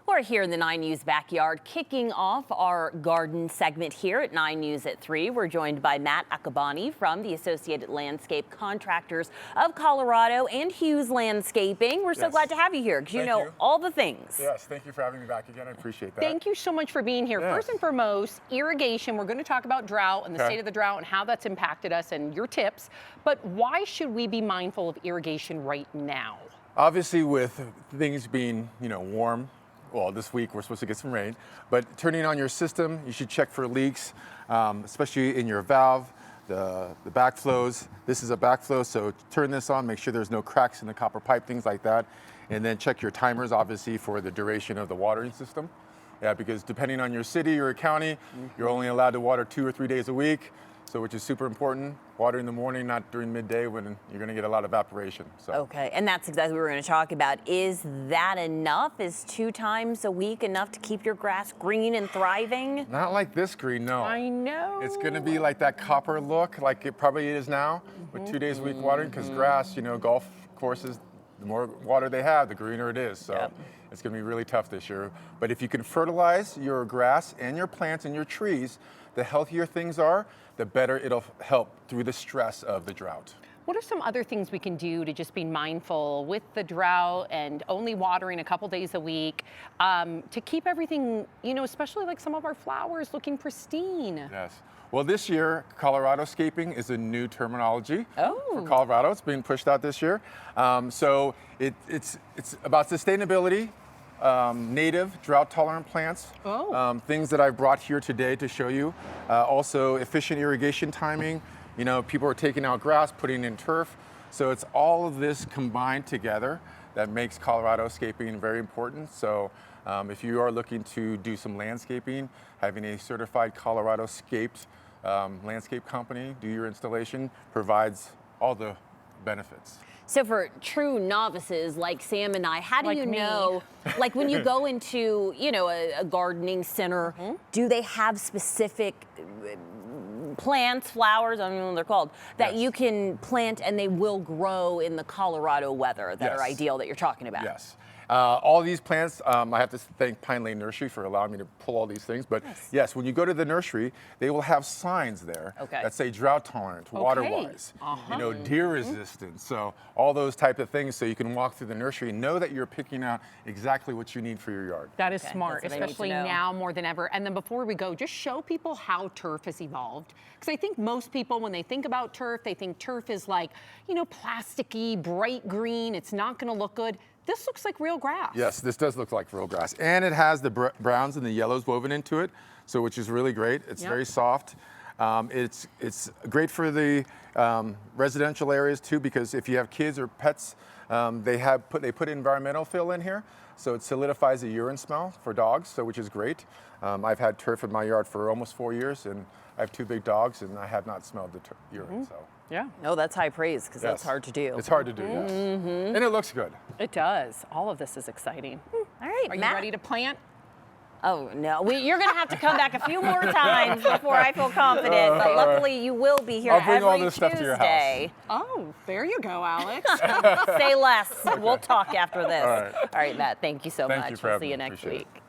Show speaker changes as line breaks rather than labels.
We're here in the 9 News backyard, kicking off our garden segment here at 9 News at 3. We're joined by Matt Akabane from the Associated Landscape Contractors of Colorado and Hughes Landscaping. We're so glad to have you here because you know all the things.
Yes, thank you for having me back again. I appreciate that.
Thank you so much for being here. First and foremost, irrigation. We're going to talk about drought and the state of the drought and how that's impacted us and your tips. But why should we be mindful of irrigation right now?
Obviously, with things being, warm, well, this week we're supposed to get some rain, but turning on your system, you should check for leaks, especially in your valve, the backflows. This is a backflow, so turn this on, make sure there's no cracks in the copper pipe, things like that. And then check your timers, obviously, for the duration of the watering system. Yeah, because depending on your city or county, you're only allowed to water 2 or 3 days a week, so which is super important. Water in the morning, not during midday when you're going to get a lot of evaporation. So.
Okay, and that's exactly what we're going to talk about. Is that enough? Is 2 times a week enough to keep your grass green and thriving?
Not like this green, no.
I know.
It's going to be like that copper look, like it probably is now, with 2 days a week watering, because grass, golf courses, the more water they have, the greener it is. So it's going to be really tough this year. But if you can fertilize your grass and your plants and your trees, the healthier things are, the better it'll help through the stress of the drought.
What are some other things we can do to just be mindful with the drought and only watering a couple days a week to keep everything, especially like some of our flowers looking pristine?
Yes. Well, this year, Colorado-scaping is a new terminology for Colorado. It's being pushed out this year. So it's about sustainability, native drought-tolerant plants, things that I've brought here today to show you. Also, efficient irrigation timing. People are taking out grass, putting in turf. So it's all of this combined together that makes Colorado-scaping very important. So if you are looking to do some landscaping, having a certified Colorado-scaped landscape company do your installation provides all the benefits.
So for true novices like Sam and I, how do you know, like when you go into, a gardening center, do they have specific plants, flowers, I don't know what they're called, that you can plant and they will grow in the Colorado weather that are ideal that you're talking about?
Yes. All these plants, I have to thank Pine Lane Nursery for allowing me to pull all these things. But yes, when you go to the nursery, they will have signs there that say drought tolerant, water-wise, deer resistant. So all those type of things, so you can walk through the nursery and know that you're picking out exactly what you need for your yard.
That is smart, especially now more than ever. And then before we go, just show people how turf has evolved. Because I think most people, when they think about turf, they think turf is like, plasticky, bright green. It's not going to look good. This looks like real grass. Yes,
this does look like real grass. And it has the browns and the yellows woven into it, so which is really great. It's very soft. It's great for the residential areas too, because if you have kids or pets, they put environmental fill in here, so it solidifies the urine smell for dogs, so which is great. I've had turf in my yard for almost 4 years, and I have 2 big dogs, and I have not smelled the urine. So.
Yeah. No, that's high praise because that's hard to do.
It's hard to do, yes. And it looks good.
It does. All of this is exciting.
All right,
Are you ready to plant?
Oh, no. You're going to have to come back a few more times before I feel confident. But luckily, you will be here
every
all this
Tuesday.
Stuff to your house.
Oh, there you go, Alex.
Say less. We'll talk after this.
All right,
Matt, thank you so much.
Thank you for
We'll
having
see you
me.
next
Appreciate
week.
it.